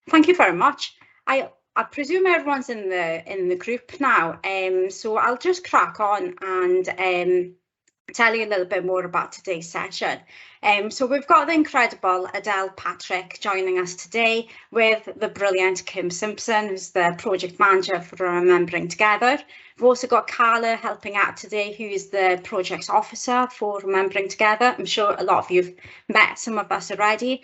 Thank you very much. I presume everyone's in the group now, so I'll just crack on and tell you a little bit more about today's session. So we've got the incredible Adele Patrick joining us today with the brilliant Kim Simpson, who's the project manager for Remembering Together. We've also got Carla helping out today, who is the project officer for Remembering Together. I'm sure a lot of you've met some of us already.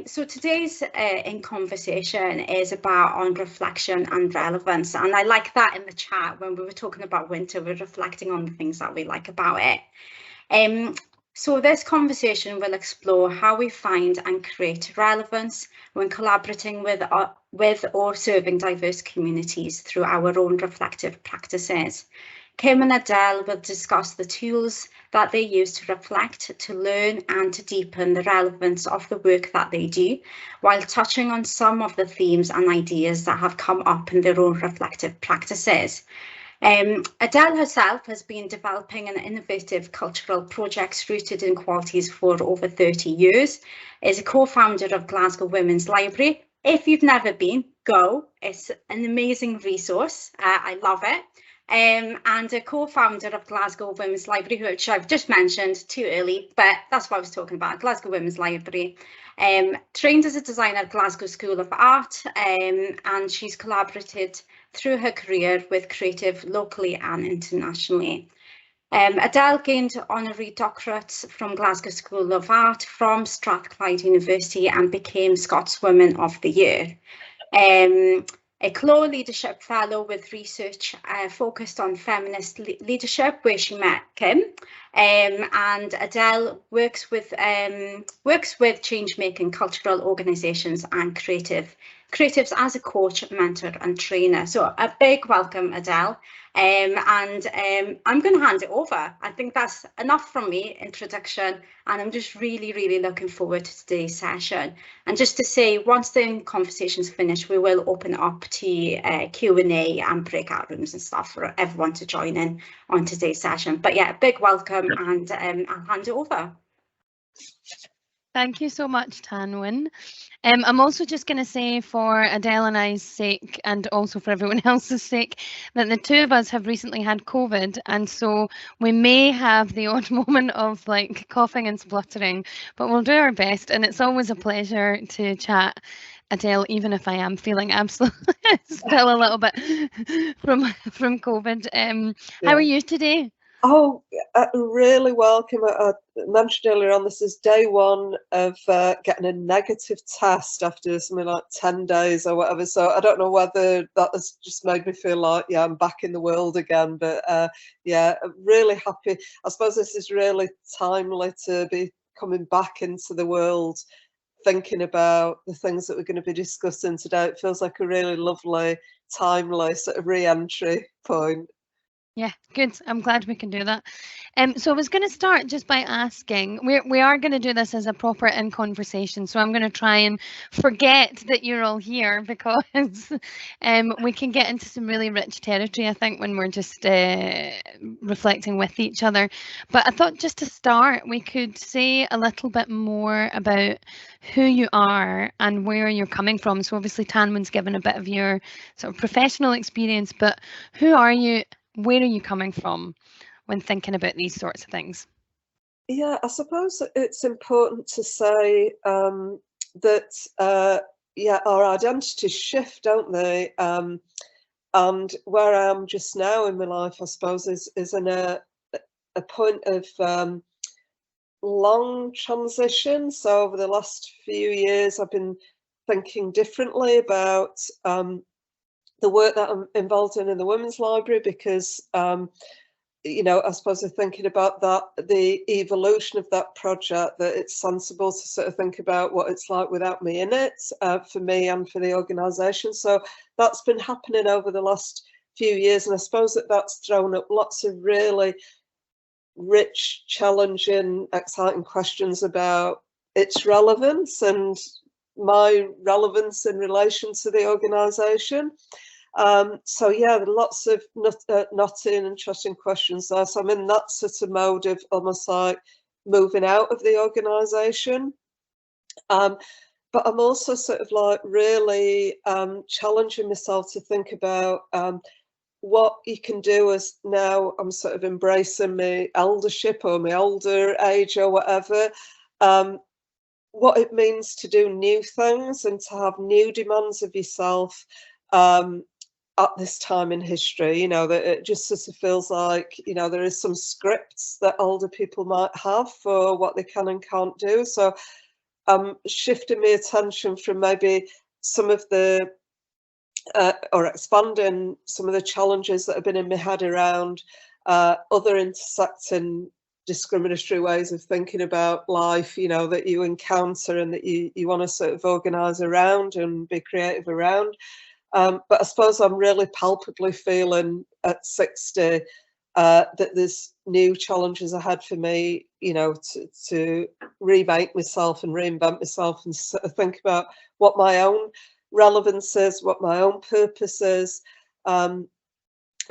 So today's in conversation is about on reflection and relevance, and I like that in the chat when we were talking about winter, we're reflecting on the things that we like about it. So this conversation will explore how we find and create relevance when collaborating with or serving diverse communities through our own reflective practices. Kim and Adele will discuss the tools that they use to reflect, to learn and to deepen the relevance of the work that they do, while touching on some of the themes and ideas that have come up in their own reflective practices. Adele herself has been developing an innovative cultural projects rooted in qualities for over 30 years, is a co-founder of Glasgow Women's Library. If you've never been, go. It's an amazing resource. I love it. And a co-founder of Glasgow Women's Library, which I've just mentioned too early, but that's what I was talking about, Glasgow Women's Library. Trained as a designer at Glasgow School of Art, and she's collaborated through her career with creative locally and internationally. Adele gained honorary doctorates from Glasgow School of Art from Strathclyde University and became Scots Woman of the Year. A CLO Leadership Fellow with research focused on feminist leadership, where she met Kim. And Adele works with change-making cultural organisations and creatives as a coach, mentor and trainer. So a big welcome, Adele. I'm going to hand it over. I think that's enough from me, introduction, and I'm just really looking forward to today's session. And just to say, once the conversation's finished, we will open it up to Q&A and breakout rooms and stuff for everyone to join in on today's session. But yeah, big welcome, and I'll hand it over. Thank you so much, Tanwyn. I'm also just going to say, for Adele and I's sake, and also for everyone else's sake, that the two of us have recently had COVID, and so we may have the odd moment of like coughing and spluttering, but we'll do our best. And it's always a pleasure to chat, Adele, even if I am feeling absolutely still a little bit from COVID. How are you today? Oh, really welcome. I mentioned earlier on, this is day one of getting a negative test after something like 10 days or whatever. So I don't know whether that has just made me feel like, yeah, I'm back in the world again. But yeah, really happy. I suppose this is really timely to be coming back into the world, thinking about the things that we're going to be discussing today. It feels like a really lovely, timely sort of re-entry point. Yeah, good. I'm glad we can do that. So I was going to start just by asking, we are going to do this as a proper in conversation, so I'm going to try and forget that you're all here, because we can get into some really rich territory, I think, when we're just reflecting with each other. But I thought just to start, we could say a little bit more about who you are and where you're coming from. So obviously Tanwyn's given a bit of your sort of professional experience, but who are you? Where are you coming from when thinking about these sorts of things? Yeah, I suppose it's important to say that, yeah, our identities shift, don't they? And where I am just now in my life, I suppose, is in a point of long transition. So over the last few years, I've been thinking differently about the work that I'm involved in the Women's Library, because, you know, I suppose I'm thinking about that, the evolution of that project, that it's sensible to sort of think about what it's like without me in it, for me and for the organisation. So that's been happening over the last few years, and I suppose that's thrown up lots of really rich, challenging, exciting questions about its relevance and my relevance in relation to the organisation. So yeah, there are lots of knotty and interesting questions there. So I'm in that sort of mode of almost like moving out of the organisation. but I'm also sort of like really challenging myself to think about what you can do as now I'm sort of embracing my eldership or my older age or whatever, what it means to do new things and to have new demands of yourself at this time in history. You know, that it just sort of feels like, you know, there is some scripts that older people might have for what they can and can't do. So I'm shifting my attention from maybe some of the or expanding some of the challenges that have been in my head around other intersecting discriminatory ways of thinking about life, you know, that you encounter and that you want to sort of organise around and be creative around. But I suppose I'm really palpably feeling at 60 that there's new challenges ahead for me, you know, to remake myself and reinvent myself and sort of think about what my own relevance is, what my own purpose is.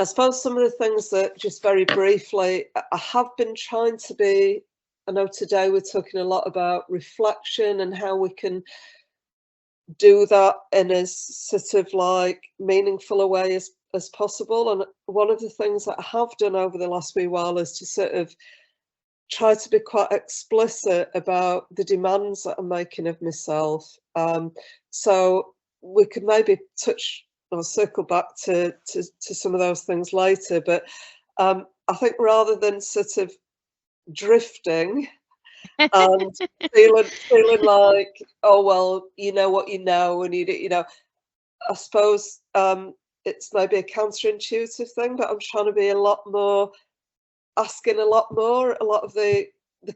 I suppose some of the things that, just very briefly, I have been trying to be, I know today we're talking a lot about reflection and how we can do that in as sort of like meaningful a way as possible. And one of the things that I have done over the last wee while is to sort of try to be quite explicit about the demands that I'm making of myself. So we could maybe touch or circle back to some of those things later, but I think rather than sort of drifting and feeling like, oh well, you know what you know, and you know, I suppose it's maybe a counterintuitive thing, but I'm trying to be a lot more, asking a lot more. A lot of the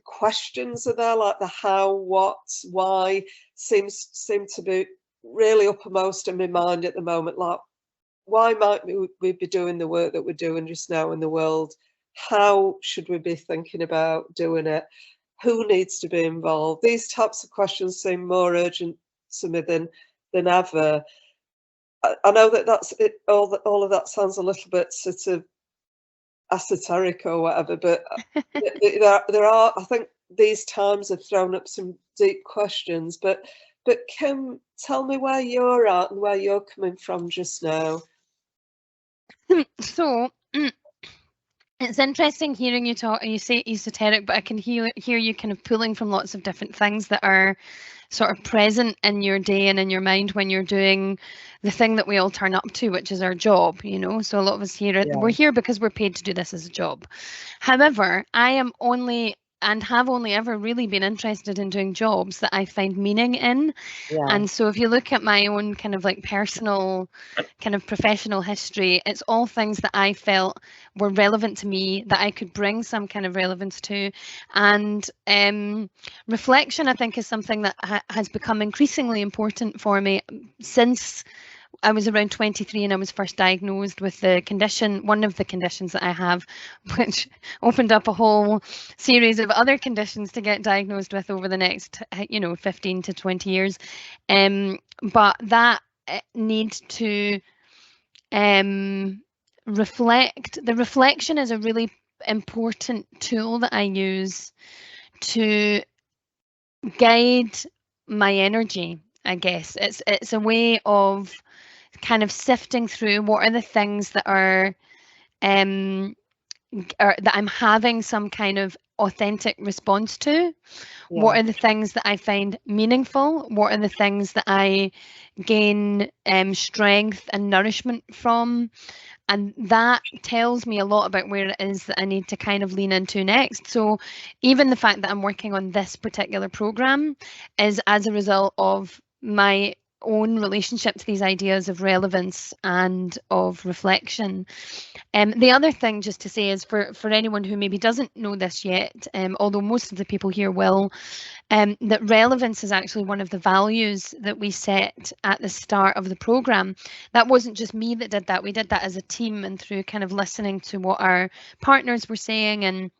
questions are there, like the how, what, why, seem to be really uppermost in my mind at the moment. Like, why might we be doing the work that we're doing just now in the world? How should we be thinking about doing it? Who needs to be involved? These types of questions seem more urgent to me than ever. I know that that's it. All of that sounds a little bit sort of esoteric or whatever, but there are. I think these times have thrown up some deep questions. But Kim, tell me where you're at and where you're coming from just now. So it's interesting hearing you talk. You say esoteric, but I can hear you kind of pulling from lots of different things that are sort of present in your day and in your mind when you're doing the thing that we all turn up to, which is our job, you know. So a lot of us here, we're here because we're paid to do this as a job. However, I am only and have only ever really been interested in doing jobs that I find meaning in. And so if you look at my own kind of like personal kind of professional history, it's all things that I felt were relevant to me, that I could bring some kind of relevance to. And reflection, I think, is something that has become increasingly important for me since I was around 23 and I was first diagnosed with the condition, one of the conditions that I have, which opened up a whole series of other conditions to get diagnosed with over the next, 15 to 20 years. But that need to reflect. The reflection is a really important tool that I use to guide my energy, I guess. It's a way of kind of sifting through what are the things that are that I'm having some kind of authentic response to. What are the things that I find meaningful? What are the things that I gain strength and nourishment from? And that tells me a lot about where it is that I need to kind of lean into next. So even the fact that I'm working on this particular program is as a result of my own relationship to these ideas of relevance and of reflection. The other thing just to say is for anyone who maybe doesn't know this yet, although most of the people here will, that relevance is actually one of the values that we set at the start of the program. That wasn't just me that did that. We did that as a team and through kind of listening to what our partners were saying. And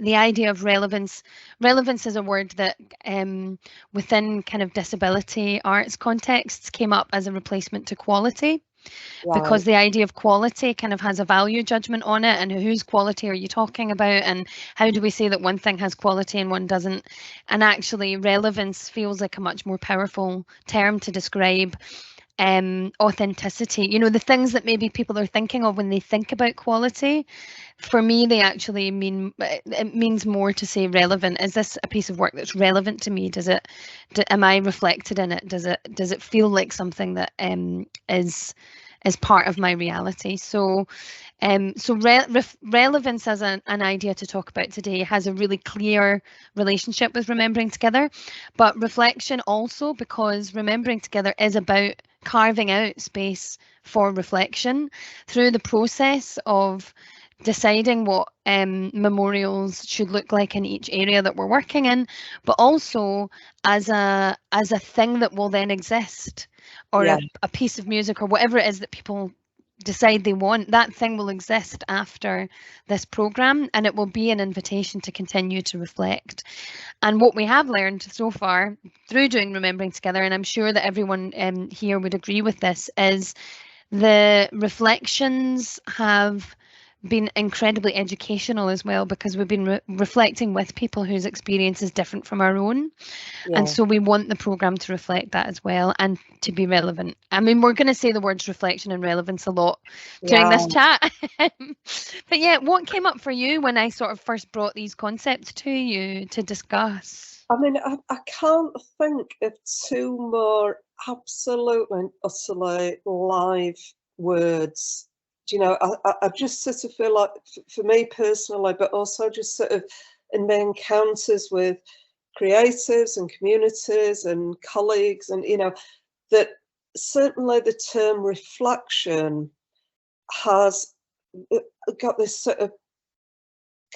the idea of relevance is a word that within kind of disability arts contexts came up as a replacement to quality. because the idea of quality kind of has a value judgment on it, and whose quality are you talking about, and how do we say that one thing has quality and one doesn't? And actually relevance feels like a much more powerful term to describe authenticity. You know, the things that maybe people are thinking of when they think about quality, for me they actually it means more to say relevant. Is this a piece of work that's relevant to me? Am I reflected in it? Does it feel like something that is part of my reality? So relevance as an idea to talk about today has a really clear relationship with remembering together, but reflection also, because remembering together is about carving out space for reflection through the process of deciding what memorials should look like in each area that we're working in, but also as a thing that will then exist, or a piece of music or whatever it is that people decide they want. That thing will exist after this program, and it will be an invitation to continue to reflect. And what we have learned so far through doing Remembering Together, and I'm sure that everyone here would agree with this, is the reflections have been incredibly educational as well, because we've been reflecting with people whose experience is different from our own. And so we want the programme to reflect that as well, and to be relevant. I mean, we're going to say the words reflection and relevance a lot during this chat. But yeah, what came up for you when I sort of first brought these concepts to you to discuss? I mean, I can't think of two more absolutely and utterly live words. Do you know, I just sort of feel like, for me personally, but also just sort of in my encounters with creatives and communities and colleagues, and, you know, that certainly the term reflection has got this sort of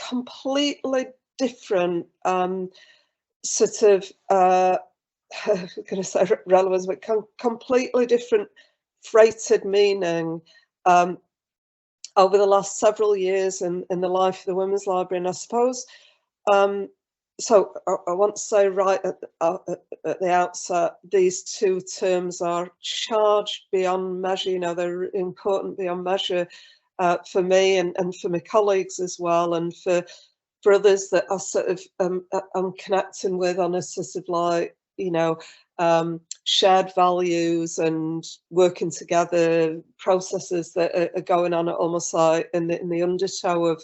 completely different sort of I'm going to say relevance, but completely different freighted meaning over the last several years in the life of the Women's Library. And I suppose, so I want to say right at the outset, these two terms are charged beyond measure. You know, they're important beyond measure for me and for my colleagues as well, and for others that I sort of I'm connecting with on a sort of like, you know, shared values and working together, processes that are going on almost like in the undertow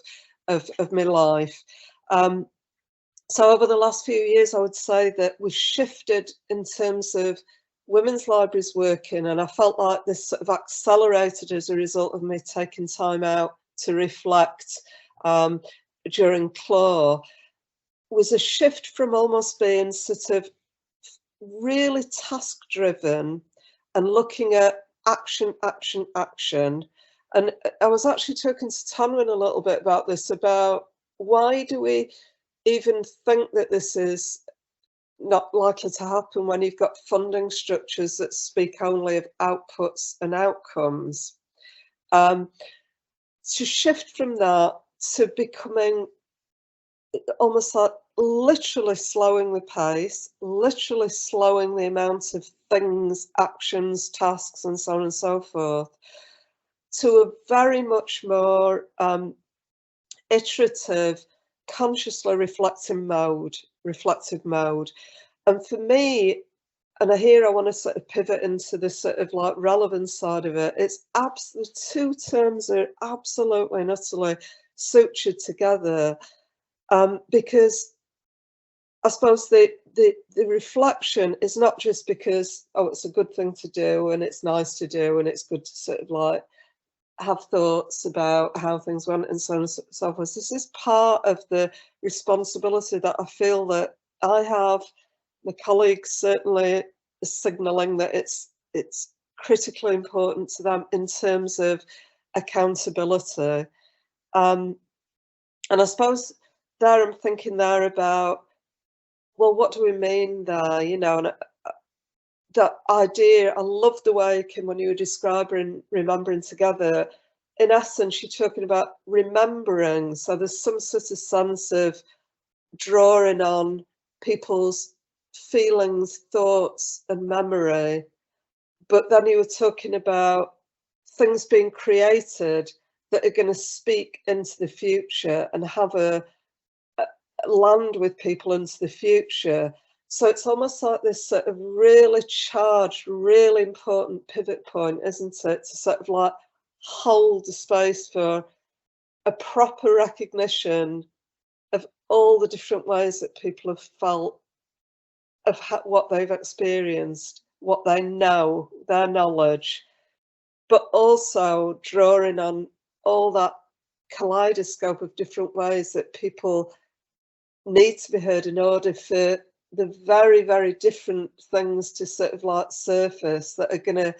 of my life. So over the last few years, I would say that we've shifted in terms of women's libraries working, and I felt like this sort of accelerated as a result of me taking time out to reflect during CLAW, was a shift from almost being sort of really task driven and looking at action. And I was actually talking to Tanwin a little bit about this, about why do we even think that this is not likely to happen when you've got funding structures that speak only of outputs and outcomes. To shift from that to becoming almost like literally slowing the pace, literally slowing the amount of things, actions, tasks, and so on and so forth, to a very much more iterative, consciously reflective mode. And for me, and here I want to sort of pivot into the sort of like relevance side of it, it's the two terms are absolutely and utterly sutured together, because I suppose the reflection is not just because, oh, it's a good thing to do and it's nice to do and it's good to sort of like have thoughts about how things went and so on and so forth. This is part of the responsibility that I feel that I have. My colleagues certainly are signalling that it's critically important to them in terms of accountability. And I suppose there I'm thinking there about, well, what do we mean there? You know, and that idea, I love the way, Kim, when you were describing remembering together, in essence, you're talking about remembering. So there's some sort of sense of drawing on people's feelings, thoughts, and memory. But then you were talking about things being created that are going to speak into the future and have a land with people into the future. So it's almost like this sort of really charged, really important pivot point, isn't it? To sort of like hold the space for a proper recognition of all the different ways that people have felt, of what they've experienced, what they know, their knowledge, but also drawing on all that kaleidoscope of different ways that people need to be heard in order for the very, very different things to sort of like surface that are going to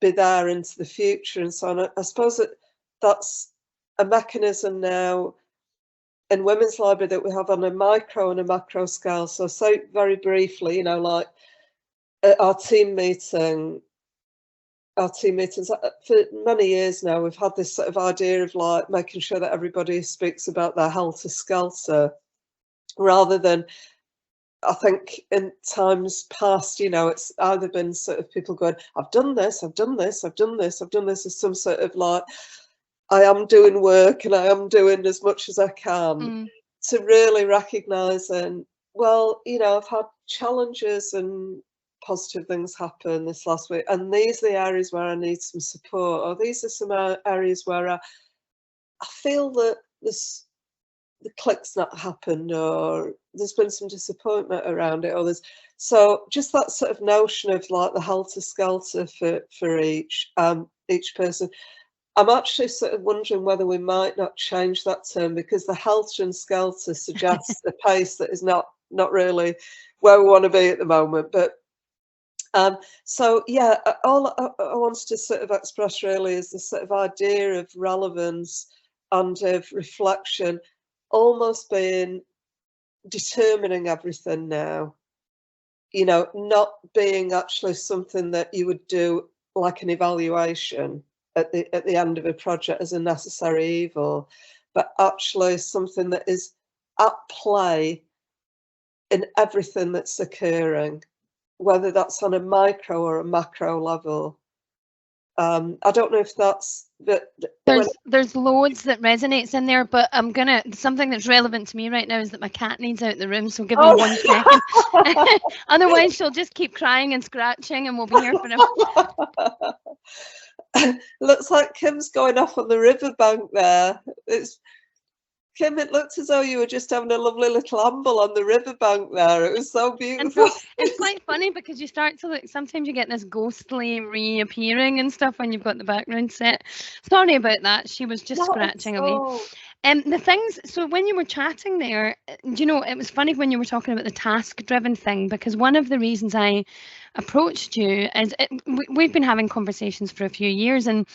be there into the future and so on. I suppose that's a mechanism now in Women's Library that we have on a micro and a macro scale. So say very briefly, you know, like at our team meetings for many years now, we've had this sort of idea of like making sure that everybody speaks about their helter-skelter, rather than, I think in times past, you know, it's either been sort of people going, I've done this, I've done this, I've done this, I've done this, as some sort of like, I am doing work and I am doing as much as I can, to really recognising, well, you know, I've had challenges and positive things happen this last week, and these are the areas where I need some support, or these are some areas where I feel that the click's not happened, or there's been some disappointment around it, or there's, so just that sort of notion of like the helter-skelter for each person. I'm actually sort of wondering whether we might not change that term, because the helter and skelter suggests a pace that is not really where we want to be at the moment. But so yeah, all I wanted to sort of express really is this sort of idea of relevance and of reflection almost being determining everything now, you know, not being actually something that you would do like an evaluation at the end of a project as a necessary evil, but actually something that is at play in everything that's occurring, whether that's on a micro or a macro level. I don't know if that's there's loads that resonates in there, but something that's relevant to me right now is that my cat needs out the room, so give me 1 second. Otherwise she'll just keep crying and scratching and we'll be here forever. Looks like Kim's going off on the riverbank there. Kim, it looked as though you were just having a lovely little amble on the riverbank there. It was so beautiful. And it's quite funny because you start to look, sometimes you get this ghostly reappearing and stuff when you've got the background set. Sorry about that. She was just scratching away. The things, so when you were chatting there, you know, it was funny when you were talking about the task-driven thing, because one of the reasons I approached you is we've been having conversations for a few years, and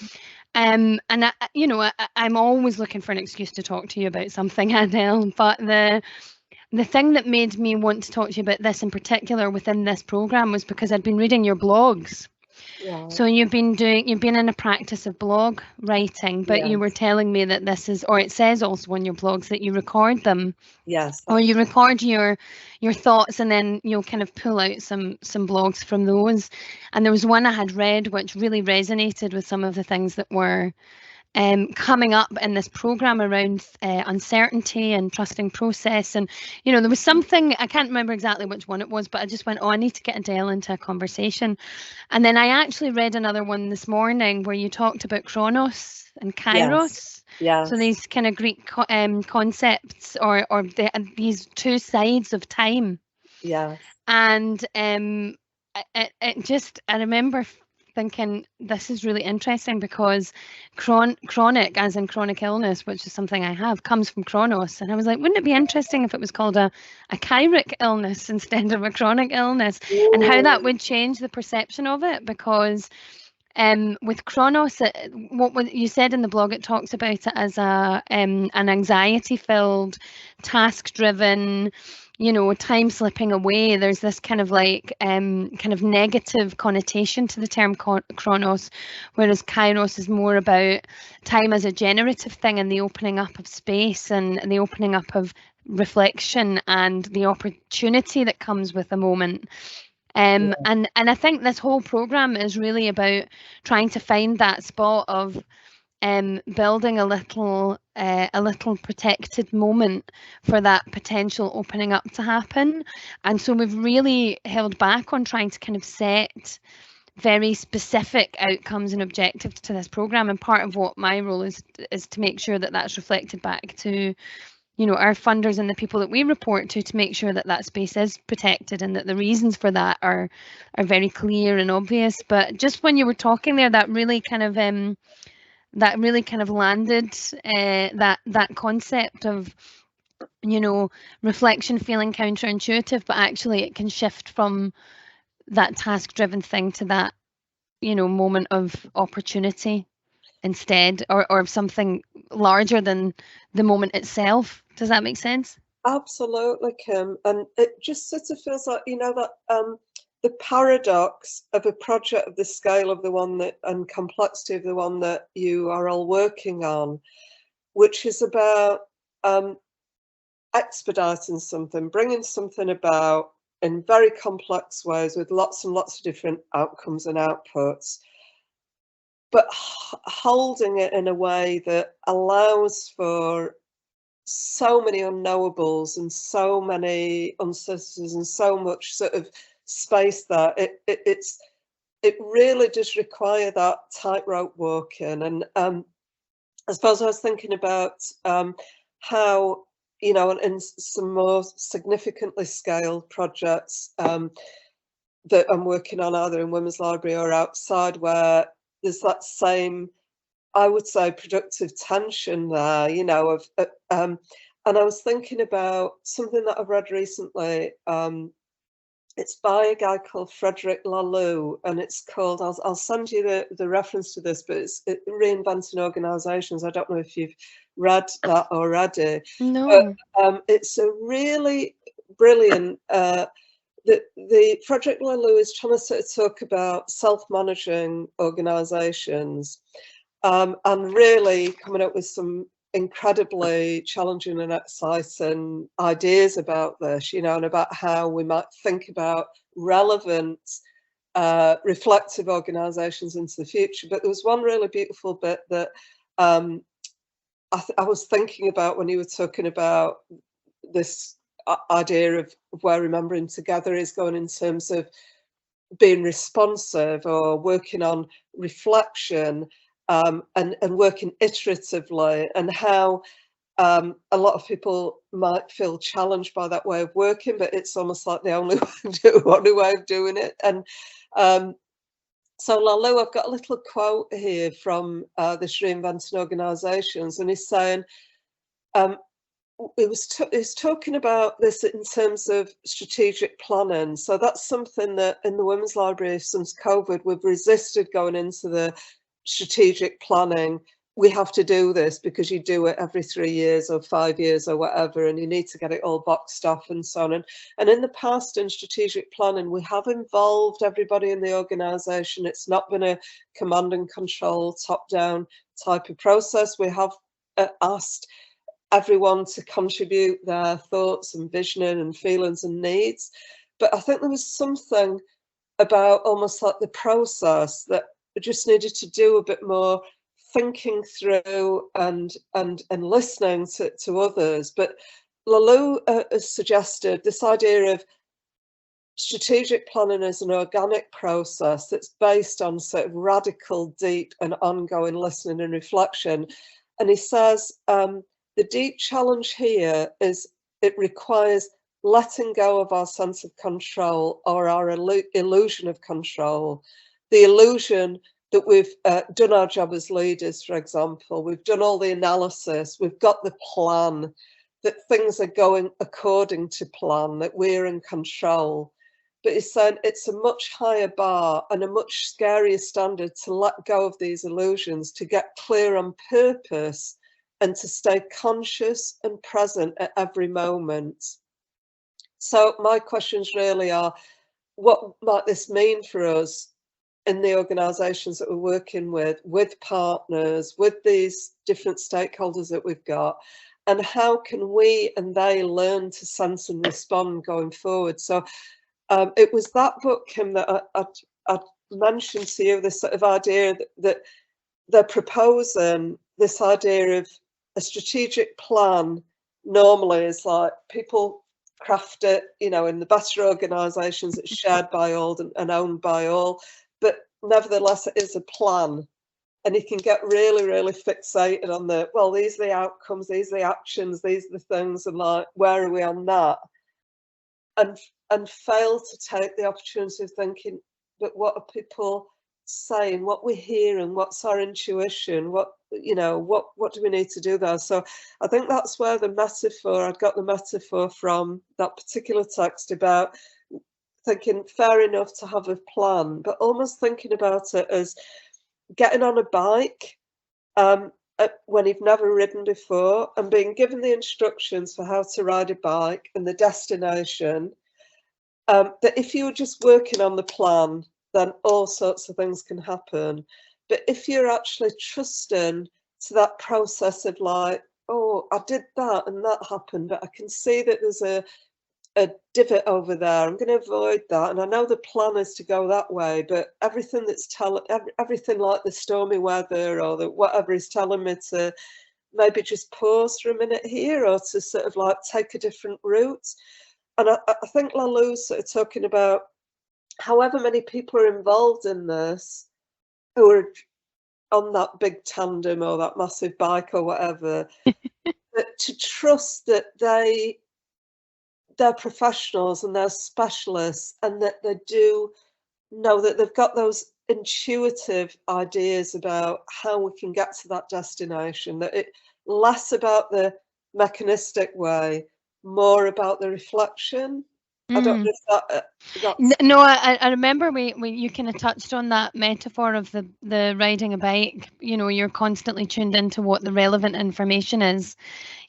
you know, I'm always looking for an excuse to talk to you about something, Adele, but the thing that made me want to talk to you about this in particular within this program was because I'd been reading your blogs. Yeah. So you've been in a practice of blog writing, but you were telling me that this is, or it says also on your blogs that you record them. Yes. Or you record your thoughts and then you'll kind of pull out some blogs from those. And there was one I had read which really resonated with some of the things that were coming up in this program around uncertainty and trusting process. And, you know, there was something, I can't remember exactly which one it was, but I just went, oh, I need to get Adele into a conversation. And then I actually read another one this morning where you talked about Chronos and Kairos. Yes. So these kind of Greek concepts or these two sides of time. Yeah. And I remember thinking this is really interesting because chronic, as in chronic illness, which is something I have, comes from Chronos. And I was like, wouldn't it be interesting if it was called a Kyric illness instead of a chronic illness? Ooh. And how that would change the perception of it, because with Chronos, what you said in the blog, it talks about it as an anxiety-filled, task-driven, you know, time slipping away. There's this kind of like kind of negative connotation to the term Chronos, whereas Kairos is more about time as a generative thing and the opening up of space and the opening up of reflection and the opportunity that comes with a moment. And I think this whole program is really about trying to find that spot of building a little protected moment for that potential opening up to happen. And so we've really held back on trying to kind of set very specific outcomes and objectives to this program, and part of what my role is to make sure that that's reflected back to, you know, our funders and the people that we report to make sure that that space is protected and that the reasons for that are very clear and obvious. But just when you were talking there, that really kind of landed that concept of, you know, reflection feeling counterintuitive, but actually it can shift from that task driven thing to that, you know, moment of opportunity instead, or something larger than the moment itself. Does that make sense? Absolutely, Kim. And it just sort of feels like, you know, that the paradox of a project of the scale of the one that, and complexity of the one that you are all working on, which is about expediting something, bringing something about in very complex ways with lots and lots of different outcomes and outputs, but holding it in a way that allows for so many unknowables and so many uncertainties and so much sort of space that it really does require that tightrope walking. And I suppose I was thinking about how, you know, in some more significantly scaled projects that I'm working on either in Women's Library or outside, where there's that same, I would say, productive tension there, you know, of and I was thinking about something that I've read recently. It's by a guy called Frederick Laloux, and it's called, I'll send you the reference to this, but it's Reinventing Organisations. I don't know if you've read that already. No. But it's a really brilliant, the Frederick Laloux is trying to sort of talk about self-managing organisations, and really coming up with some incredibly challenging and exciting ideas about this, you know, and about how we might think about relevant, reflective organisations into the future. But there was one really beautiful bit that I was thinking about when you were talking about this idea of where remembering together is going in terms of being responsive or working on reflection, and working iteratively, and how a lot of people might feel challenged by that way of working, but it's almost like the only way of doing it. And so Laloux, I've got a little quote here from this Reinventing Organisations, and he's saying, he's talking about this in terms of strategic planning. So that's something that in the Women's Library since COVID, we've resisted going into the strategic planning. We have to do this because you do it every 3 years or 5 years or whatever, and you need to get it all boxed off and so on. And in the past, in strategic planning, we have involved everybody in the organisation. It's not been a command and control, top-down type of process. We have asked everyone to contribute their thoughts and visioning and feelings and needs. But I think there was something about almost like the process that we just needed to do a bit more thinking through and listening to others. But Laloux has suggested this idea of strategic planning as an organic process that's based on sort of radical, deep and ongoing listening and reflection. And he says, the deep challenge here is it requires letting go of our sense of control or our illusion of control. The illusion that we've done our job as leaders, for example, we've done all the analysis, we've got the plan, that things are going according to plan, that we're in control. But he's saying it's a much higher bar and a much scarier standard to let go of these illusions, to get clear on purpose, and to stay conscious and present at every moment. So my questions really are, what might this mean for us in the organisations that we're working with partners, with these different stakeholders that we've got, and how can we and they learn to sense and respond going forward? So it was that book, Kim, that I mentioned to you, this sort of idea that they're proposing this idea of a strategic plan. Normally is like people craft it, you know, in the better organisations, it's shared by all and owned by all, but nevertheless it is a plan. And you can get really, really fixated on the, well, these are the outcomes, these are the actions, these are the things, and like, where are we on that? And fail to take the opportunity of thinking, but what are people saying, what we're hearing, what's our intuition, what, you know, what do we need to do there? So I think that's where the metaphor, I got the metaphor from that particular text about thinking fair enough to have a plan, but almost thinking about it as getting on a bike when you've never ridden before and being given the instructions for how to ride a bike and the destination, that if you're just working on the plan, then all sorts of things can happen. But if you're actually trusting to that process of like, oh, I did that and that happened, but I can see that there's a divot over there, I'm going to avoid that, and I know the plan is to go that way, but everything that's everything like the stormy weather or the whatever is telling me to maybe just pause for a minute here, or to sort of like take a different route. And I think Lalou's sort of talking about however many people are involved in this who are on that big tandem or that massive bike or whatever, but to trust that they're professionals and they're specialists, and that they do know that they've got those intuitive ideas about how we can get to that destination, that it less about the mechanistic way, more about the reflection. I don't know if that's... No, I remember we you kind of touched on that metaphor of the riding a bike. You know, you're constantly tuned into what the relevant information is.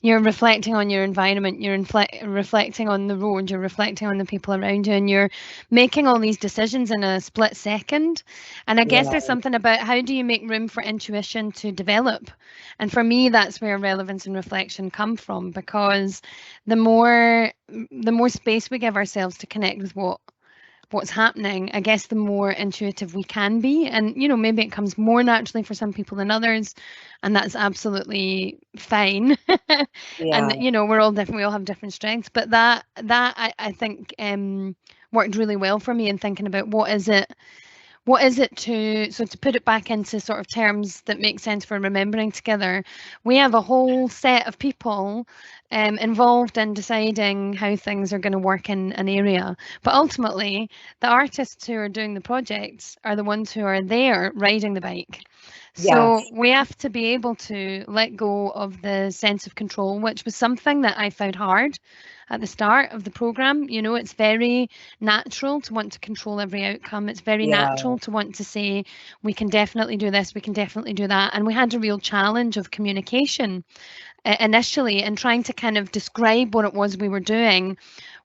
You're reflecting on your environment, you're reflecting on the road, you're reflecting on the people around you, and you're making all these decisions in a split second. And I guess there's something about how do you make room for intuition to develop? And for me, that's where relevance and reflection come from, because the more space we give ourselves to connect with what's happening, I guess the more intuitive we can be. And, you know, maybe it comes more naturally for some people than others, and that's absolutely fine. And, you know, we're all different, we all have different strengths, but that I think worked really well for me in thinking about what is it to put it back into sort of terms that make sense for remembering together. We have a whole set of people involved in deciding how things are going to work in an area, but ultimately the artists who are doing the projects are the ones who are there riding the bike. So we have to be able to let go of the sense of control, which was something that I found hard at the start of the program. You know, it's very natural to want to control every outcome. It's very natural to want to say, we can definitely do this, we can definitely do that. And we had a real challenge of communication initially, and trying to kind of describe what it was we were doing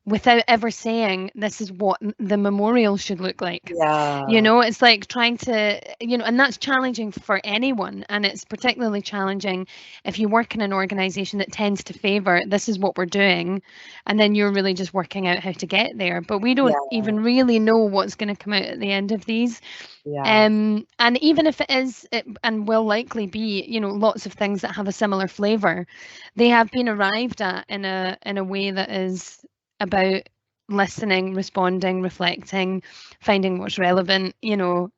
without ever saying this is what the memorial should look like. You know, it's like trying to, you know, and that's challenging for anyone, and it's particularly challenging if you work in an organization that tends to favor this is what we're doing, and then you're really just working out how to get there, but we don't even really know what's going to come out at the end of these. And even if it is, and will likely be, you know, lots of things that have a similar flavor, they have been arrived at in a way that is about listening, responding, reflecting, finding what's relevant, you know.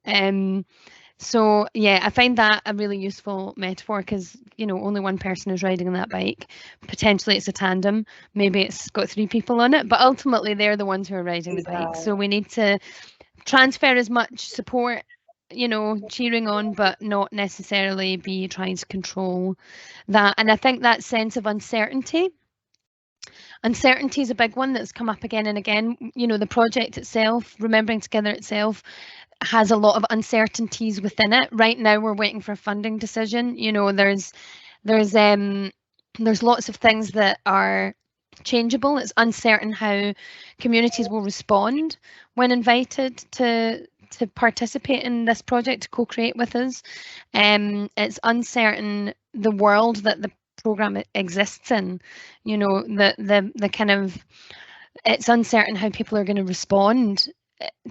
So yeah, I find that a really useful metaphor, because, you know, only one person is riding on that bike. Potentially it's a tandem, maybe it's got 3 people on it, but ultimately they're the ones who are riding the bike. So we need to transfer as much support, you know, cheering on, but not necessarily be trying to control that. And I think that sense of uncertainty is a big one that's come up again and again. You know, the project itself, Remembering Together itself, has a lot of uncertainties within it. Right now we're waiting for a funding decision. You know, there's lots of things that are changeable. It's uncertain how communities will respond when invited to participate in this project, to co-create with us. It's uncertain the world that the program exists in, you know, the kind of it's uncertain how people are going to respond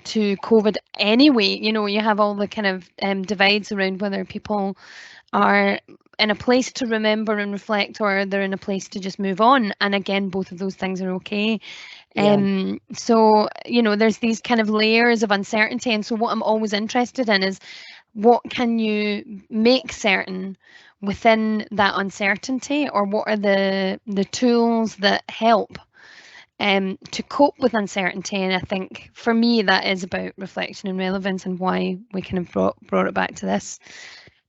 to COVID anyway. You know, you have all the kind of divides around whether people are in a place to remember and reflect, or they're in a place to just move on. And again, both of those things are okay. So, you know, there's these kind of layers of uncertainty. And so what I'm always interested in is, what can you make certain within that uncertainty, or what are the tools that help to cope with uncertainty? And I think for me that is about reflection and relevance, and why we kind of brought it back to this.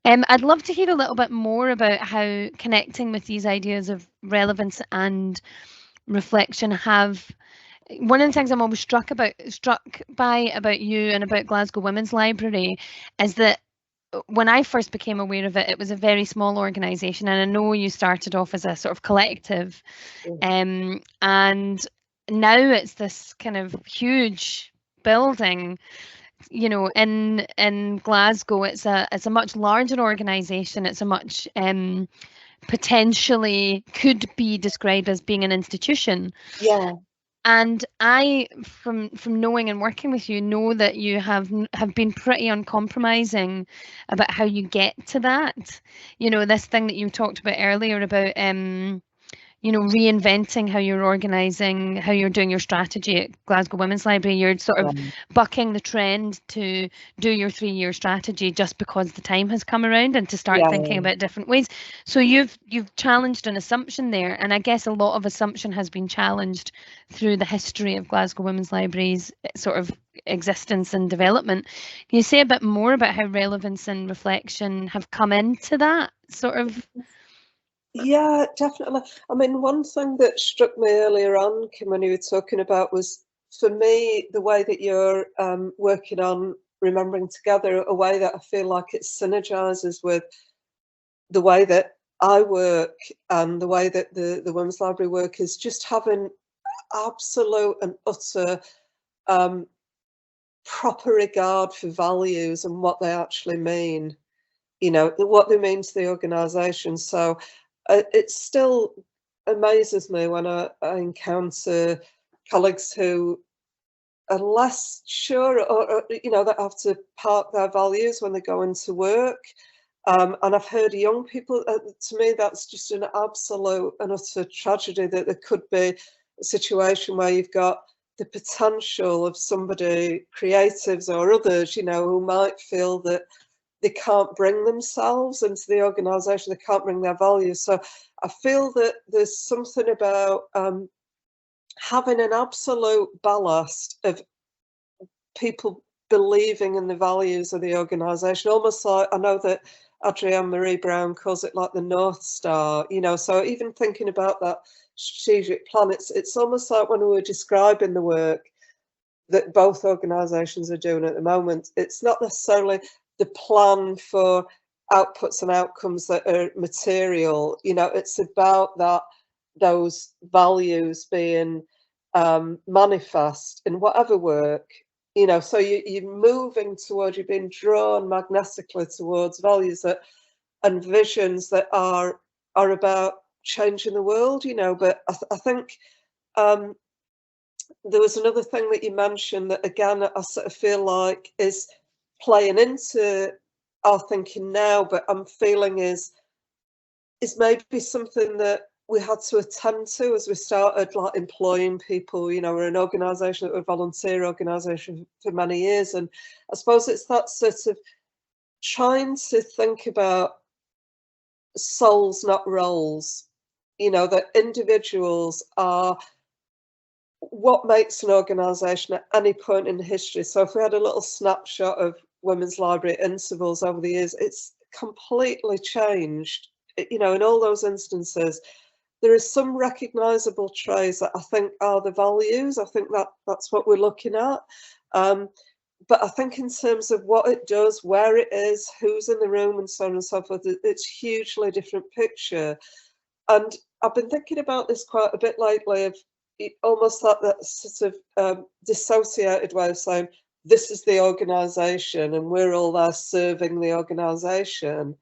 I'd love to hear a little bit more about how connecting with these ideas of relevance and reflection have. One of the things I'm always struck by about you and about Glasgow Women's Library is that when I first became aware of it, it was a very small organisation, and I know you started off as a sort of collective, and now it's this kind of huge building. You know, in Glasgow, it's a much larger organisation. It's a much potentially could be described as being an institution. Yeah. And I, from knowing and working with you, know that you have been pretty uncompromising about how you get to that. You know, this thing that you talked about earlier about you know, reinventing how you're organising, how you're doing your strategy at Glasgow Women's Library. You're sort of bucking the trend to do your 3-year strategy just because the time has come around, and to start thinking about different ways. So you've challenged an assumption there, and I guess a lot of assumption has been challenged through the history of Glasgow Women's Library's sort of existence and development. Can you say a bit more about how relevance and reflection have come into that sort of? Yeah, definitely. I mean, one thing that struck me earlier on, Kim, when you were talking about, was, for me, the way that you're working on remembering together, a way that I feel like it synergizes with the way that I work and the way that the Women's Library work, is just having absolute and utter proper regard for values and what they actually mean, you know, what they mean to the organisation. So it still amazes me when I encounter colleagues who are less sure, or you know, that have to park their values when they go into work. And I've heard young people, to me, that's just an absolute and utter tragedy, that there could be a situation where you've got the potential of somebody, creatives or others, you know, who might feel that they can't bring themselves into the organisation, they can't bring their values. So I feel that there's something about having an absolute ballast of people believing in the values of the organisation, almost like, I know that Adrienne Marie Brown calls it like the North Star, you know. So even thinking about that strategic plan, it's almost like when we were describing the work that both organisations are doing at the moment, it's not necessarily the plan for outputs and outcomes that are material, you know, it's about that, those values being manifest in whatever work, you know. So you're moving towards, you're being drawn magnetically towards values that, and visions that are about changing the world, you know. But I think there was another thing that you mentioned that, again, I sort of feel like is playing into our thinking now, but I'm feeling is maybe something that we had to attend to as we started like employing people. You know, we're an organisation that we're a volunteer organisation for many years, and I suppose it's that sort of trying to think about souls, not roles. You know, that individuals are what makes an organisation at any point in history. So if we had a little snapshot of Women's Library intervals over the years, it's completely changed. You know, in all those instances, there is some recognisable traits that I think are the values. I think that's what we're looking at. But I think in terms of what it does, where it is, who's in the room, and so on and so forth, it's hugely different picture. And I've been thinking about this quite a bit lately, of almost like that sort of dissociated way of saying, this is the organisation and we're all there serving the organisation.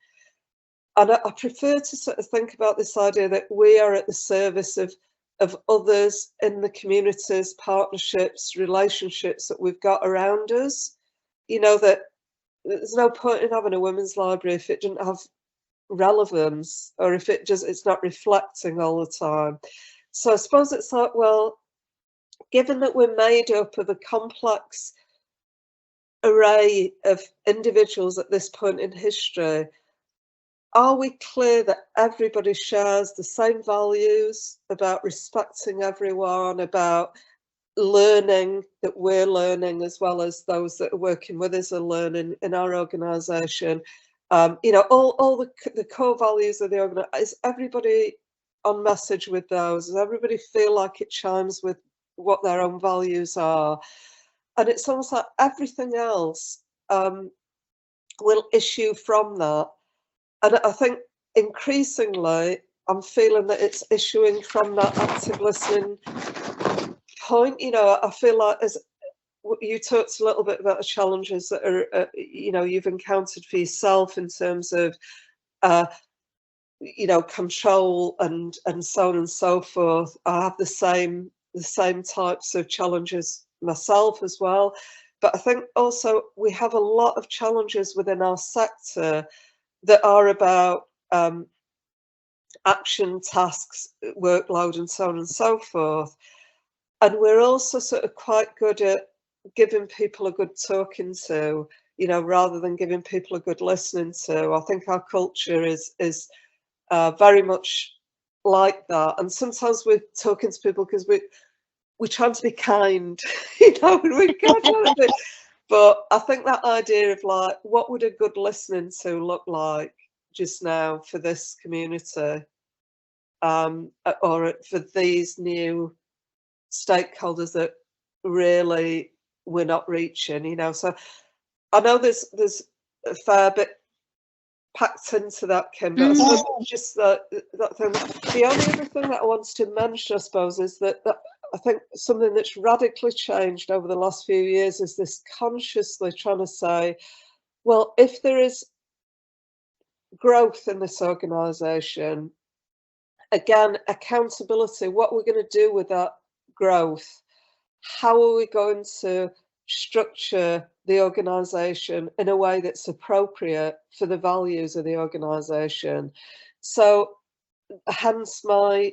And I prefer to sort of think about this idea that we are at the service of of others in the communities, partnerships, relationships that we've got around us. You know, that there's no point in having a women's library if it didn't have relevance, or if it's not reflecting all the time. So I suppose it's like, well, given that we're made up of a complex array of individuals at this point in history, are we clear that everybody shares the same values about respecting everyone, about learning, that we're learning as well as those that are working with us are learning in our organisation? You know, all the core values of the organisation, is everybody on message with those? Does everybody feel like it chimes with what their own values are? And it's almost like everything else will issue from that. And I think increasingly I'm feeling that it's issuing from that active listening point. You know, I feel like, as you talked a little bit about the challenges that are, you know, you've encountered for yourself in terms of, you know, control and so on and so forth. I have the same types of challenges myself as well. But I think also we have a lot of challenges within our sector that are about action, tasks, workload, and so on and so forth. And we're also sort of quite good at giving people a good talking to, you know, rather than giving people a good listening to. I think our culture is very much like that. And sometimes we're talking to people because we're trying to be kind, you know, we're kind of bit. But I think that idea of like, what would a good listening to look like just now for this community, or for these new stakeholders that really we're not reaching, you know. So I know there's a fair bit packed into that, Kim, but I suppose just that thing. The only other thing that I wanted to mention, I suppose, is that I think something that's radically changed over the last few years is this consciously trying to say, well, if there is growth in this organisation, again, accountability, what we're going to do with that growth, how are we going to structure the organisation in a way that's appropriate for the values of the organisation. So hence my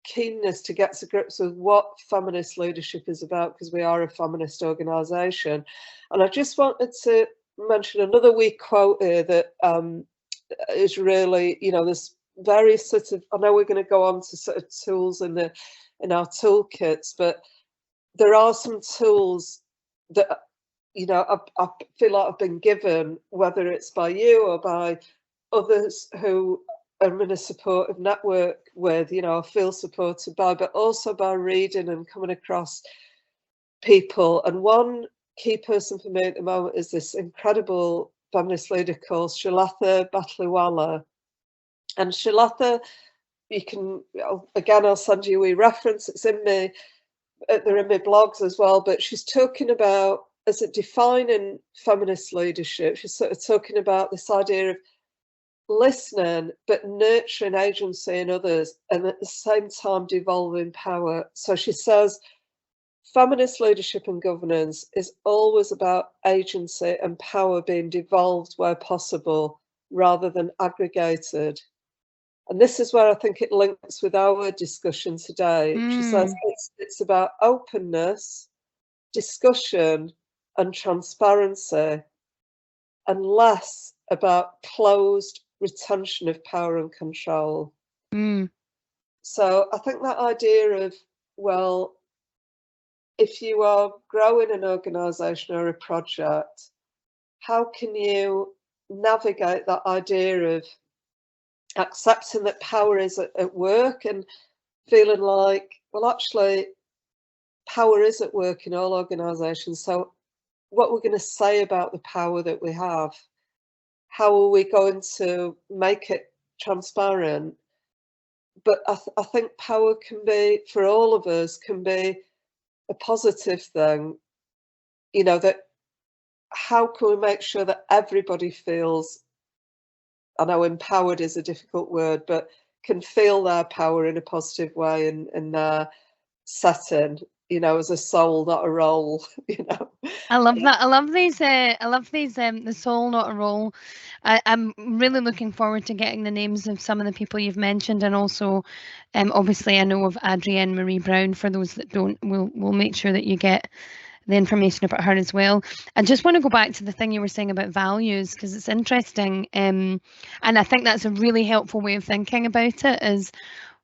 keenness to get to grips with what feminist leadership is about, because we are a feminist organisation. And I just wanted to mention another wee quote here that is really, you know, there's various sort of, I know we're going to go on to sort of tools in our toolkits, but there are some tools that, you know, I feel like I've been given, whether it's by you or by others who I'm in a supportive network with, you know, I feel supported by, but also by reading and coming across people. And one key person for me at the moment is this incredible feminist leader called Shalata Batliwala. And Shalata, you can, again, I'll send you a reference, it's in me, they're in my blogs as well, but she's talking about, as a defining feminist leadership, she's sort of talking about this idea of listening, but nurturing agency in others, and at the same time devolving power. So she says, feminist leadership and governance is always about agency and power being devolved where possible, rather than aggregated. And this is where I think it links with our discussion today. She says it's about openness, discussion, and transparency, and less about closed retention of power and control. So I think that idea of, well, if you are growing an organisation or a project, how can you navigate that idea of accepting that power is at work and feeling like, well, actually, power is at work in all organisations. So what we're going to say about the power that we have, how are we going to make it transparent? But I think power can be, for all of us, can be a positive thing, you know, that how can we make sure that everybody feels, I know empowered is a difficult word, but can feel their power in a positive way in their setting, you know, as a soul, not a role, you know. I love that. I love these. The soul, not a role. I'm really looking forward to getting the names of some of the people you've mentioned, and also, obviously, I know of Adrienne Marie Brown. For those that don't, we'll make sure that you get the information about her as well. I just want to go back to the thing you were saying about values, because it's interesting, and I think that's a really helpful way of thinking about it. Is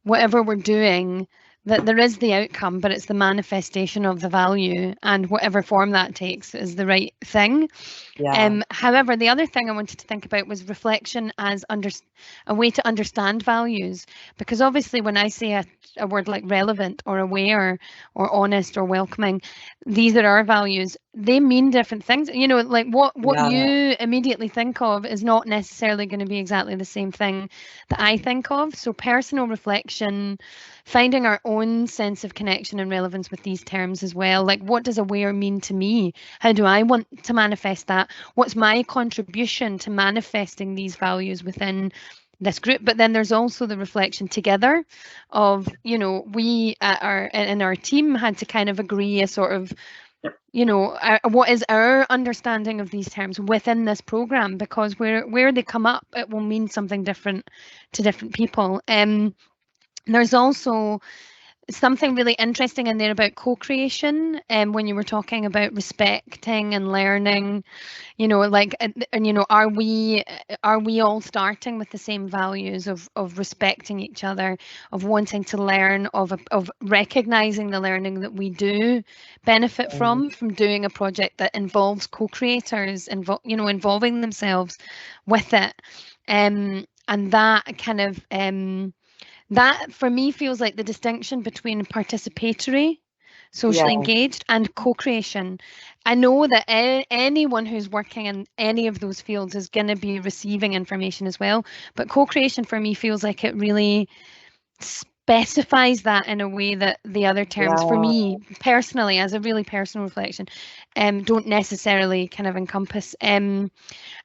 whatever we're doing, that there is the outcome, but it's the manifestation of the value, and whatever form that takes is the right thing. Yeah. However, the other thing I wanted to think about was reflection as a way to understand values, because obviously when I say a word like relevant or aware or honest or welcoming, these are our values. They mean different things. You know, like what Yeah. you immediately think of is not necessarily going to be exactly the same thing that I think of. So personal reflection, finding our own sense of connection and relevance with these terms as well. Like, what does aware mean to me? How do I want to manifest that? What's my contribution to manifesting these values within this group? But then there's also the reflection together of, you know, we in our team had to kind of agree a sort of, you know, what is our understanding of these terms within this program, because where they come up, it will mean something different to different people. There's also something really interesting in there about co-creation, when you were talking about respecting and learning, you know, like, and you know, are we all starting with the same values of respecting each other, of wanting to learn, of recognizing the learning that we do benefit from doing a project that involves co-creators, you know, involving themselves with it, and that kind of that for me feels like the distinction between participatory, socially engaged, and co-creation. I know that anyone who's working in any of those fields is going to be receiving information as well, but co-creation for me feels like it really specifies that in a way that the other terms, for me personally, as a really personal reflection, don't necessarily kind of encompass. And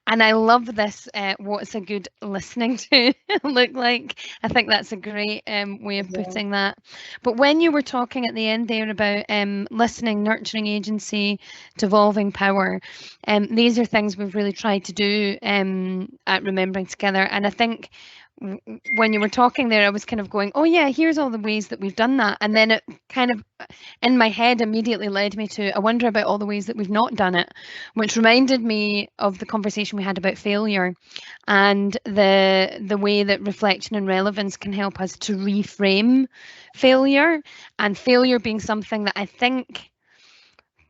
I love this, what's a good listening to look like? I think that's a great way of putting that. But when you were talking at the end there about listening, nurturing agency, devolving power, these are things we've really tried to do at Remembering Together. And I think when you were talking there, I was kind of going, oh yeah, here's all the ways that we've done that. And then it kind of, in my head, immediately led me to, I wonder about all the ways that we've not done it, which reminded me of the conversation we had about failure, and the way that reflection and relevance can help us to reframe failure, and failure being something that I think,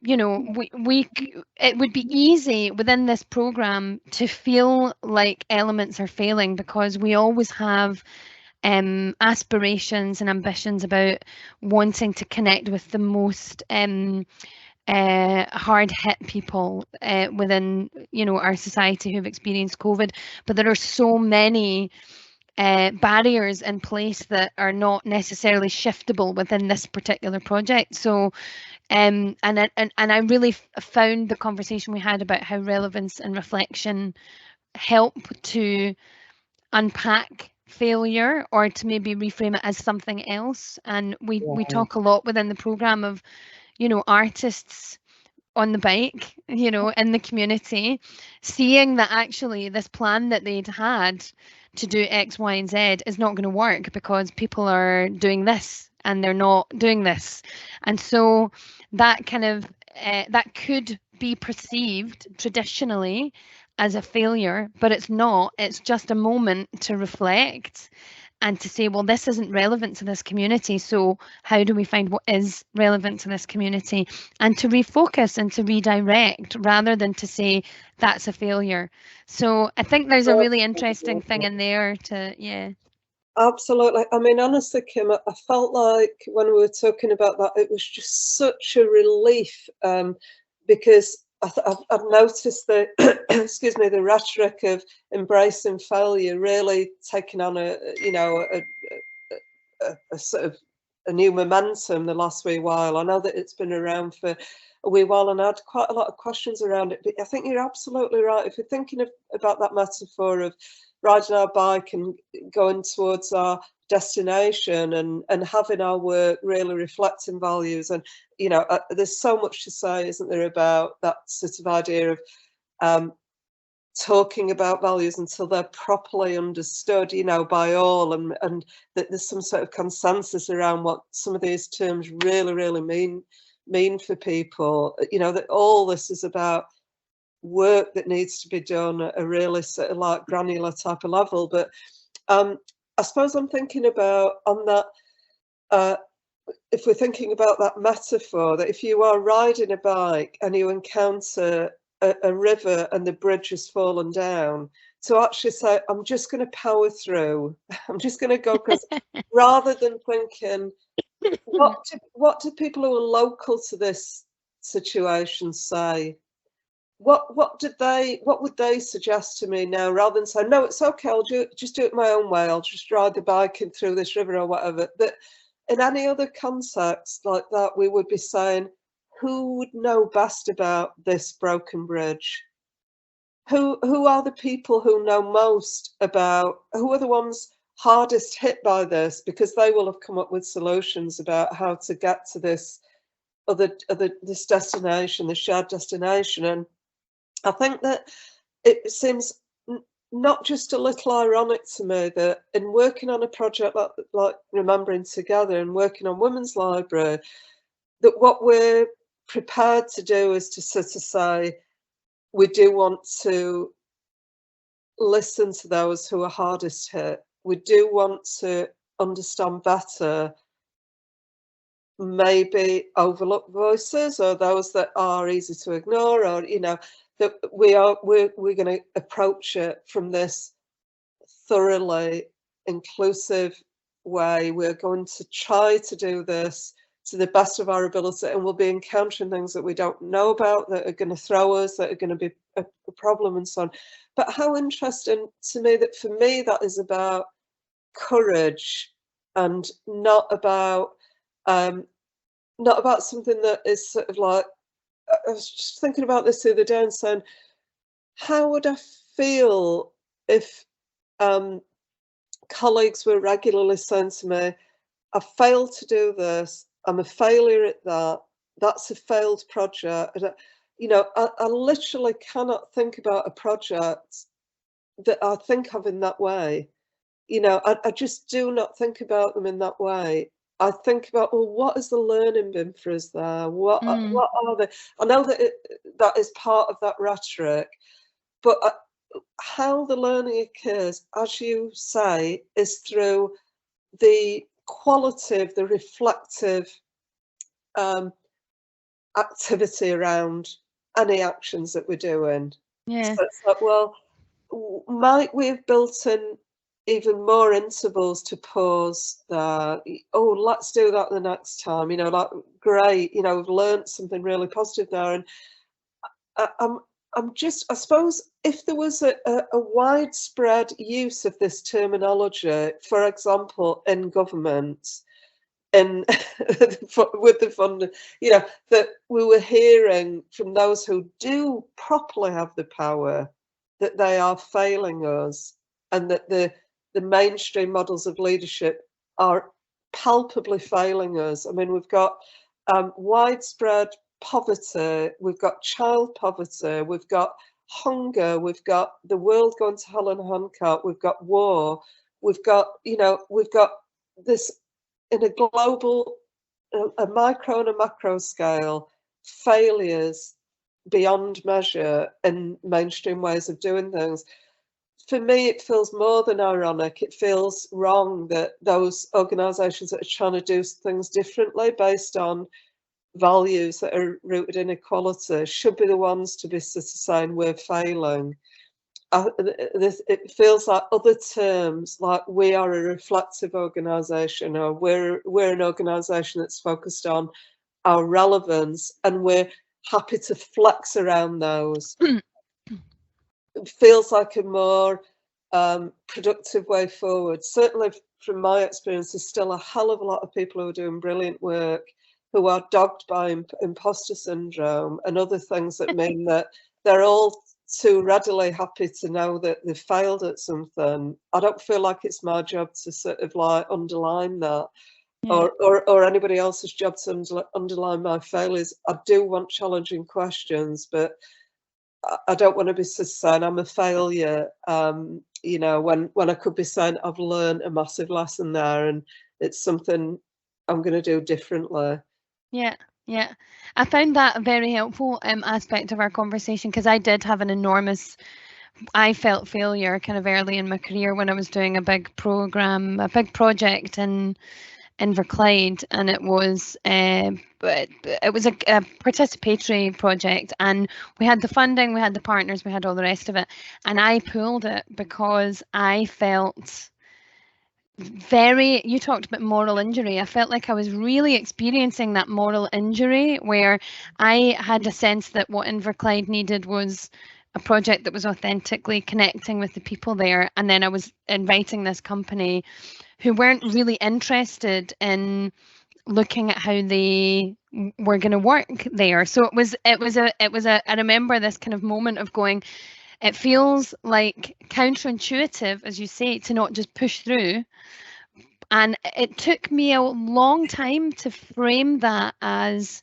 you know, it would be easy within this program to feel like elements are failing, because we always have aspirations and ambitions about wanting to connect with the most hard hit people within, you know, our society who've experienced COVID. But there are so many barriers in place that are not necessarily shiftable within this particular project. So and I really found the conversation we had about how relevance and reflection help to unpack failure, or to maybe reframe it as something else. And we talk a lot within the program of, you know, artists on the bike, you know, in the community, seeing that actually this plan that they'd had to do X, Y, and Z is not going to work because people are doing this and they're not doing this. And so that kind of, that could be perceived traditionally as a failure, but it's not. It's just a moment to reflect and to say, well, this isn't relevant to this community, so how do we find what is relevant to this community, and to refocus and to redirect rather than to say that's a failure. So I think there's a really interesting thing in there to, yeah. Absolutely. I mean, honestly, Kim, I felt like when we were talking about that, it was just such a relief, because I've noticed that, excuse me, the rhetoric of embracing failure really taking on a sort of a new momentum the last wee while. I know that it's been around for a wee while, and I had quite a lot of questions around it. But I think you're absolutely right. If you're thinking about that metaphor of riding our bike and going towards our destination, and having our work really reflecting values. And there's so much to say, isn't there, about that sort of idea of talking about values until they're properly understood, by all, and that there's some sort of consensus around what some of these terms really mean for people. That all this is about work that needs to be done at a really sort of like granular type of level. But I suppose I'm thinking about on that, if we're thinking about that metaphor, that if you are riding a bike and you encounter a river and the bridge has fallen down, to actually say, I'm just going to power through, I'm just going to go, because rather than thinking, what do people who are local to this situation say? What would they suggest to me now, rather than say, no, it's okay, I'll just do it my own way, I'll just ride the bike in through this river or whatever. That in any other context like that, we would be saying, who would know best about this broken bridge? Who are the people who know most about, who are the ones hardest hit by this, because they will have come up with solutions about how to get to this this destination, the shared destination. And I think that it seems not just a little ironic to me that in working on a project like Remembering Together and working on Women's Library, that what we're prepared to do is to sort of say, we do want to listen to those who are hardest hit. We do want to understand better maybe overlooked voices, or those that are easy to ignore, or that we're going to approach it from this thoroughly inclusive way. We're going to try to do this to the best of our ability, and we'll be encountering things that we don't know about, that are going to throw us, that are going to be a problem, and so on. But how interesting to me that for me that is about courage, and not about something that is sort of like, I was just thinking about this the other day and saying, how would I feel if colleagues were regularly saying to me, I failed to do this, I'm a failure at that, that's a failed project. I literally cannot think about a project that I think of in that way. I just do not think about them in that way. I think about, well, what has the learning been for us there? What are the? I know that that is part of that rhetoric, but how the learning occurs, as you say, is through the qualitative, the reflective activity around any actions that we're doing. Yeah. So it's like, well, might we have built in even more intervals to pause there? Oh, let's do that the next time. Like, great. We've learned something really positive there. And I suppose if there was a widespread use of this terminology, for example, in government, with the funding, that we were hearing from those who do properly have the power that they are failing us, and that the mainstream models of leadership are palpably failing us. I mean, we've got widespread poverty, we've got child poverty, we've got hunger, we've got the world going to hell in a handcart, we've got war, we've got this in a global, a micro and a macro scale, failures beyond measure in mainstream ways of doing things. For me, it feels more than ironic. It feels wrong that those organisations that are trying to do things differently based on values that are rooted in equality should be the ones to be sort of saying we're failing. It feels like other terms, like we are a reflective organisation, or we're an organisation that's focused on our relevance, and we're happy to flex around those. It feels like a more productive way forward. Certainly from my experience, there's still a hell of a lot of people who are doing brilliant work who are dogged by imposter syndrome and other things that mean that they're all too readily happy to know that they've failed at something. I don't feel like it's my job to sort of like underline that, or anybody else's job to underline my failures. I do want challenging questions, but I don't want to be saying I'm a failure, you know, when I could be saying I've learned a massive lesson there and it's something I'm going to do differently. Yeah, yeah. I found that a very helpful aspect of our conversation, because I did have an enormous, I felt failure kind of early in my career when I was doing a big program, a big project in Inverclyde, and it was but it was a participatory project, and we had the funding, we had the partners, we had all the rest of it, and I pulled it because I felt you talked about moral injury. I felt like I was really experiencing that moral injury, where I had a sense that what Inverclyde needed was a project that was authentically connecting with the people there, and then I was inviting this company who weren't really interested in looking at how they were going to work there. So it was a I remember this kind of moment of going, it feels like counterintuitive, as you say, to not just push through. And it took me a long time to frame that as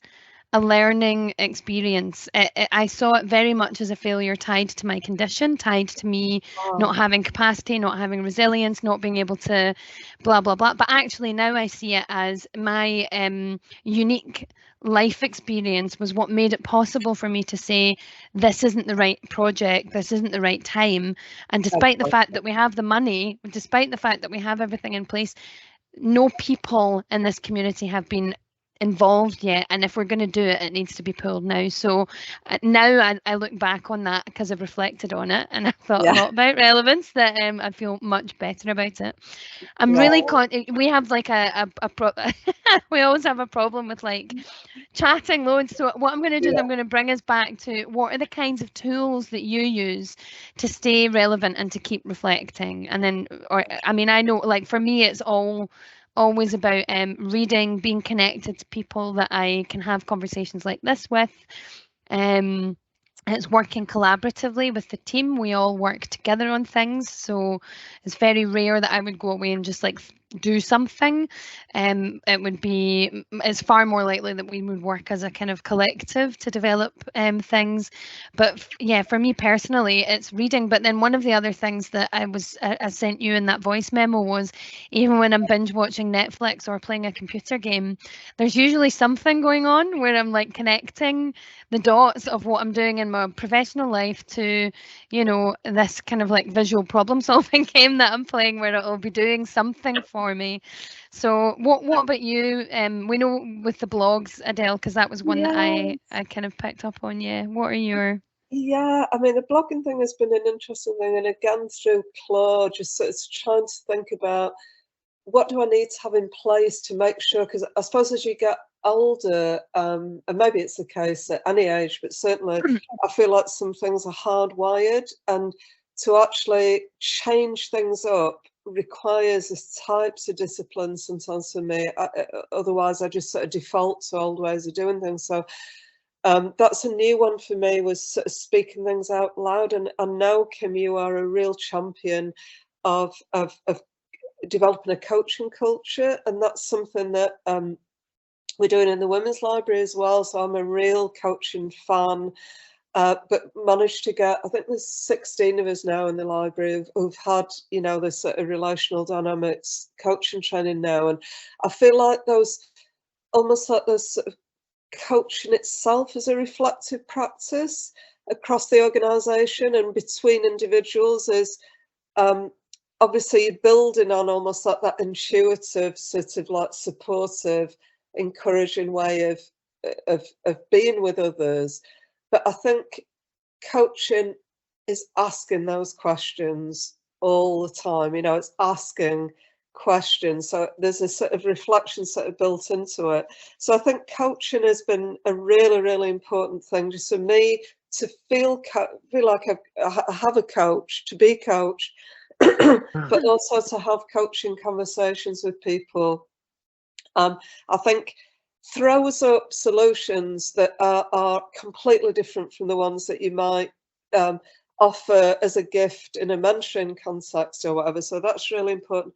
a learning experience. I saw it very much as a failure tied to my condition, tied to me not having capacity, not having resilience, not being able to blah, blah, blah. But actually now I see it as my unique life experience was what made it possible for me to say, this isn't the right project, this isn't the right time. And despite the fact that we have the money, despite the fact that we have everything in place, no people in this community have been involved yet, and if we're going to do it, it needs to be pulled now. So now I look back on that because I've reflected on it, and I thought a lot about relevance, that I feel much better about it. I'm really we have like we always have a problem with like chatting loads. So what I'm going to do is I'm going to bring us back to what are the kinds of tools that you use to stay relevant and to keep reflecting. And then, or I mean, I know like for me, it's always about reading, being connected to people that I can have conversations like this with. It's working collaboratively with the team. We all work together on things, so it's very rare that I would go away and just like do something. It's far more likely that we would work as a kind of collective to develop things. But yeah, for me personally, it's reading. But then one of the other things that I sent you in that voice memo was, even when I'm binge watching Netflix or playing a computer game, there's usually something going on where I'm like connecting the dots of what I'm doing in my professional life to, you know, this kind of like visual problem solving game that I'm playing, where it'll be doing something for me. So what about you? We know with the blogs, Adele, because that was one that I kind of picked up on. Yeah, what are your... Yeah, I mean, the blogging thing has been an interesting thing, and again through Claude, just sort of trying to think about what do I need to have in place to make sure, because I suppose as you get older, and maybe it's the case at any age, but certainly I feel like some things are hardwired, and to actually change things up requires types of discipline sometimes for me. Otherwise I just sort of default to old ways of doing things. So that's a new one for me, was sort of speaking things out loud. And I know, Kim, you are a real champion of developing a coaching culture, and that's something that we're doing in the Women's Library as well. So I'm a real coaching fan, but managed to get, I think there's 16 of us now in the library who've had, you know, this sort of relational dynamics coaching training now. And I feel like those, almost like those sort of coaching itself as a reflective practice across the organisation and between individuals is obviously you're building on almost like that intuitive, sort of like supportive, encouraging way of being with others. But I think coaching is asking those questions all the time. You know, it's asking questions. So there's a sort of reflection sort of built into it. So I think coaching has been a really, really important thing just for me to feel like I have a coach, to be coached, but also to have coaching conversations with people. I think throws up solutions that are completely different from the ones that you might offer as a gift in a mentoring context or whatever. So that's really important.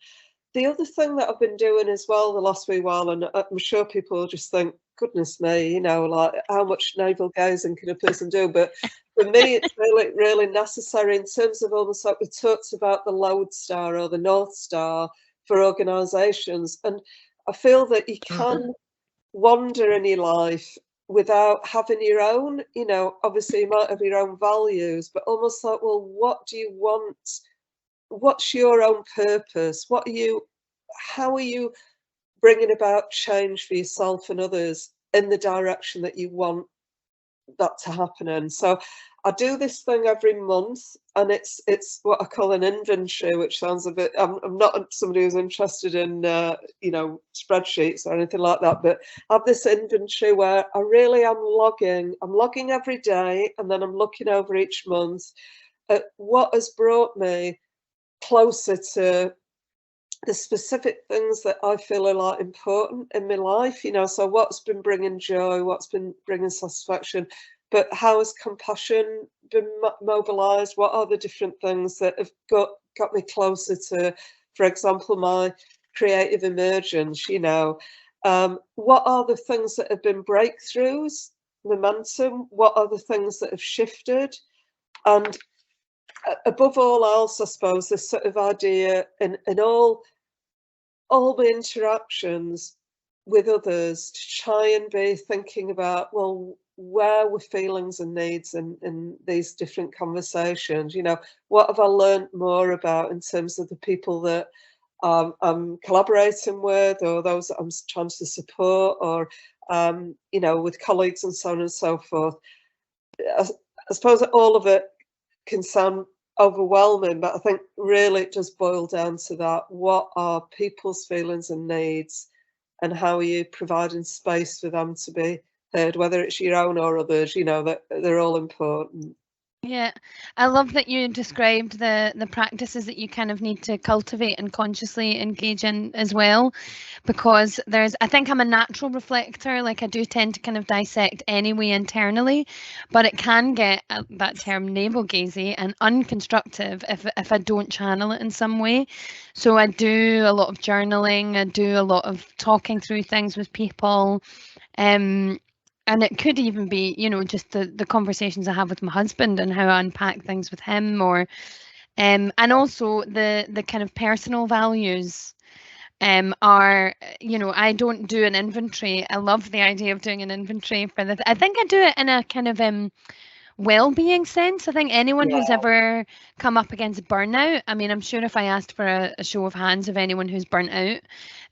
The other thing that I've been doing as well the last wee while, and I'm sure people will just think, goodness me, you know, like how much navel gazing can a person do? But for me, it's really, really necessary in terms of almost like we talked about the lodestar or the North Star for organisations. And I feel that you can wander in your life without having your own, you know, obviously you might have your own values, but almost like, well, what do you want? What's your own purpose? How are you bringing about change for yourself and others in the direction that you want that to happen in? So I do this thing every month, and it's what I call an inventory, which sounds a bit, I'm not somebody who's interested in you know, spreadsheets or anything like that, but I have this inventory where I really am logging every day, and then I'm looking over each month at what has brought me closer to the specific things that I feel are like important in my life, you know. So what's been bringing joy, what's been bringing satisfaction, but how has compassion been mobilized? What are the different things that have got me closer to, for example, my creative emergence, you know? What are the things that have been breakthroughs, momentum? What are the things that have shifted? And above all else, I suppose, this sort of idea in all the interactions with others to try and be thinking about, well, where were feelings and needs in these different conversations? You know, what have I learned more about in terms of the people that I'm collaborating with, or those that I'm trying to support, or, you know, with colleagues and so on and so forth. I suppose that all of it can sound overwhelming, but I think really it does boil down to that. What are people's feelings and needs, and how are you providing space for them to be heard, whether it's your own or others? You know, that they're all important. Yeah, I love that you described the practices that you kind of need to cultivate and consciously engage in as well, because I think I'm a natural reflector. Like, I do tend to kind of dissect anyway internally, but it can get that term navel gazing and unconstructive if I don't channel it in some way. So I do a lot of journaling, I do a lot of talking through things with people. And it could even be, you know, just the conversations I have with my husband and how I unpack things with him, or and also the kind of personal values are, you know, I don't do an inventory. I love the idea of doing an inventory for the. I think I do it in a kind of well-being sense. I think anyone who's ever come up against burnout, I mean, I'm sure if I asked for a show of hands of anyone who's burnt out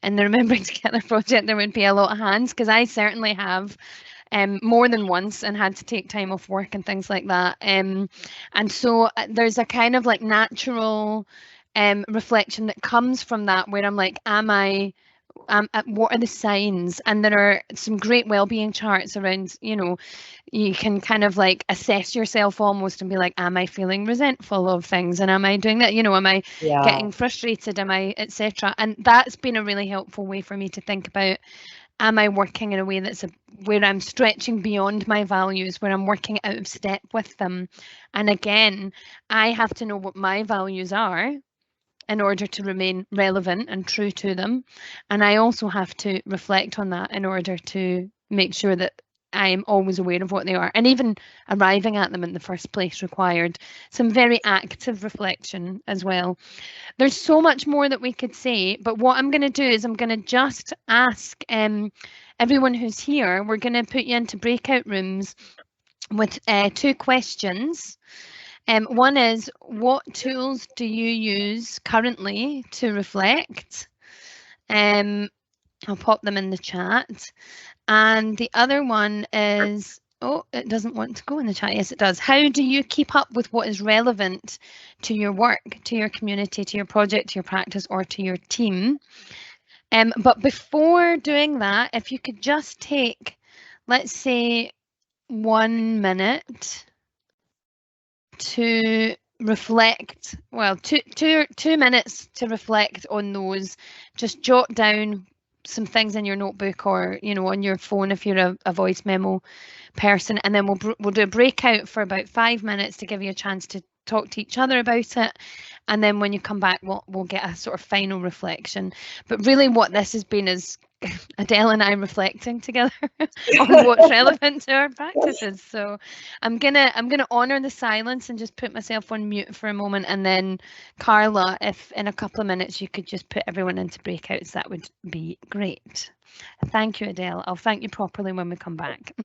in the Remembering Together project, there would be a lot of hands, because I certainly have. More than once, and had to take time off work and things like that. And so there's a kind of like natural reflection that comes from that, where I'm like, what are the signs? And there are some great well-being charts around, you know, you can kind of like assess yourself almost and be like, am I feeling resentful of things? And am I doing that? You know, am I getting frustrated? Am I, etc.? And that's been a really helpful way for me to think about, am I working in a way where I'm stretching beyond my values, where I'm working out of step with them? And again, I have to know what my values are in order to remain relevant and true to them. And I also have to reflect on that in order to make sure that I'm always aware of what they are. And even arriving at them in the first place required some very active reflection as well. There's so much more that we could say, but what I'm going to do is I'm going to just ask everyone who's here, we're going to put you into breakout rooms with 2 questions. One is, what tools do you use currently to reflect? I'll pop them in the chat. And the other one is, oh, it doesn't want to go in the chat. Yes, it does. How do you keep up with what is relevant to your work, to your community, to your project, to your practice, or to your team? But before doing that, if you could just take, let's say, 1 minute to reflect, well, two minutes to reflect on those. Just jot down some things in your notebook or, you know, on your phone if you're a voice memo person, and then we'll do a breakout for about 5 minutes to give you a chance to talk to each other about it, and then when you come back we'll get a sort of final reflection. But really what this has been is Adele and I reflecting together on what's relevant to our practices. So I'm gonna honor the silence and just put myself on mute for a moment, and then Carla, if in a couple of minutes you could just put everyone into breakouts, that would be great. Thank you, Adele. I'll thank you properly when we come back.